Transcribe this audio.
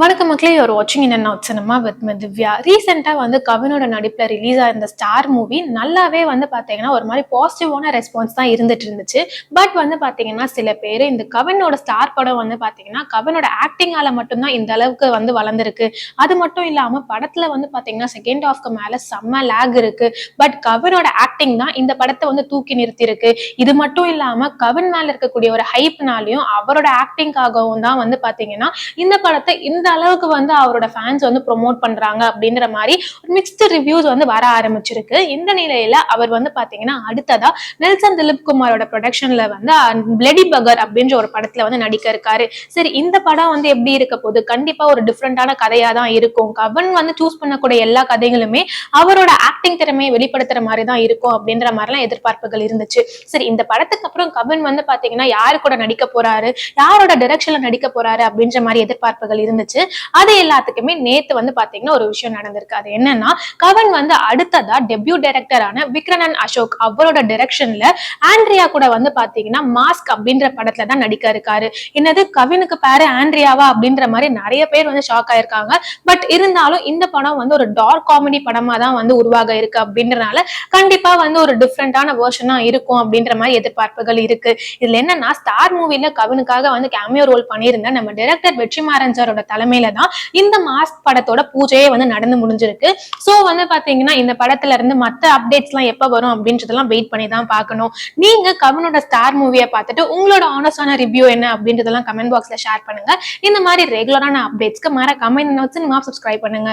வணக்கம் மக்களே, யூஆர் வாட்சிங் in and out cinema with me Divya. ரீசெண்டாக வந்து கவினோட நடிப்பில் ரிலீஸ் ஆயிருந்த ஸ்டார் மூவி நல்லாவே வந்து பார்த்தீங்கன்னா ஒரு மாதிரி பாசிட்டிவான ரெஸ்பான்ஸ் தான் இருந்துட்டு இருந்துச்சு. பட் வந்து பார்த்தீங்கன்னா சில பேர் இந்த கவினோட ஸ்டார் படம் வந்து பார்த்தீங்கன்னா கவினோட ஆக்டிங்கால மட்டும்தான் இந்த அளவுக்கு வந்து வளர்ந்துருக்கு. அது மட்டும் இல்லாமல் படத்தில் வந்து பார்த்தீங்கன்னா செகண்ட் ஹாஃப்க்கு மேலே செம்ம லேக் இருக்கு. பட் கவினோட ஆக்டிங் தான் இந்த படத்தை வந்து தூக்கி நிறுத்திருக்கு. இது மட்டும் இல்லாமல் கவின் மேலே இருக்கக்கூடிய ஒரு ஹைப்னாலையும் அவரோட ஆக்டிங்காகவும் தான் வந்து பார்த்தீங்கன்னா இந்த படத்தை இந்த அளவுக்கு வந்து அவரோட ஃபேன்ஸ் வந்து ப்ரொமோட் பண்றாங்க அப்படின்ற மாதிரி ஒரு மிக்ஸ்டு ரிவ்யூஸ் வந்து வர ஆரம்பிச்சிருக்கு. இந்த நிலையில அவர் வந்து பாத்தீங்கன்னா அடுத்ததா நெல்சன் திலீப் குமாரோட ப்ரொடக்ஷன்ல வந்து பிளடி பகர் அப்படின்ற ஒரு படத்துல வந்து நடிக்க இருக்காரு. சரி, இந்த படம் வந்து எப்படி இருக்க போகுது? கண்டிப்பா ஒரு டிஃப்ரெண்டான கதையா தான் இருக்கும். கவன் வந்து சூஸ் பண்ணக்கூடிய எல்லா கதைகளுமே அவரோட ஆக்டிங் திறமையை வெளிப்படுத்துற மாதிரி தான் இருக்கும் அப்படின்ற மாதிரிலாம் எதிர்பார்ப்புகள் இருந்துச்சு. சரி, இந்த படத்துக்கு அப்புறம் கவன் வந்து பாத்தீங்கன்னா யாரு கூட நடிக்க போறாரு, யாரோட டைரக்ஷன்ல நடிக்க போறாரு அப்படின்ற மாதிரி எதிர்பார்ப்புகள் இருந்துச்சு. அது எல்லாத்துக்குமே நேத்து வந்து பாத்தீங்கன்னா ஒரு விஷயம் நடந்திருக்கு. அது என்னன்னா, கவன் வந்து அடுத்ததா டெபியூ டைரக்டரான விக்ரமன் அசோக் அவரோட டைரக்ஷன்ல ஆண்ட்ரியா கூட வந்து பாத்தீங்கன்னா மாஸ்க் அப்படின்ற படத்துல தான் நடிக்க இருக்காரு. என்னது, கவினுக்கு பேரு ஆண்ட்ரியாவா அப்படின்ற மாதிரி நிறைய பேர் வந்து ஷாக் ஆயிருக்காங்க. பட் இருந்தாலும் இந்த படம் வந்து ஒரு டார்க் காமெடி படமா தான் வந்து உருவாக இருக்கு அப்படின்றனால கண்டிப்பா வந்து ஒரு டிஃப்ரெண்டான வெர்ஷனா இருக்கும் அப்படின்ற மாதிரி எதிர்பார்ப்புகள் இருக்கு. இதுல என்னன்னா, ஸ்டார் மூவில கவினுக்காக வந்து கேமியோ ரோல் பண்ணியிருந்த நம்ம டைரக்டர் வெற்றிமாறன் சாரோட தலைமையில தான் இந்த மாஸ்க் படத்தோட பூஜையே வந்து நடந்து முடிஞ்சிருக்கு. சோ வந்து பாத்தீங்கன்னா இந்த படத்துல இருந்து மத்த அப்டேட்ஸ் எல்லாம் எப்ப வரும் அப்படின்றதெல்லாம் வெயிட் பண்ணி தான் பார்க்கணும். நீங்க கவினோட ஸ்டார் மூவியை பார்த்துட்டு உங்களோட ஆனஸ்டான ரிவ்யூ என்ன அப்படின்றதெல்லாம் கமெண்ட் பாக்ஸ்ல ஷேர் பண்ணுங்க. இந்த மாதிரி ரெகுலரான அப்டேட்ஸ்க்கு மறக்காம இந்த சினிமா சப்ஸ்கிரைப் பண்ணுங்க.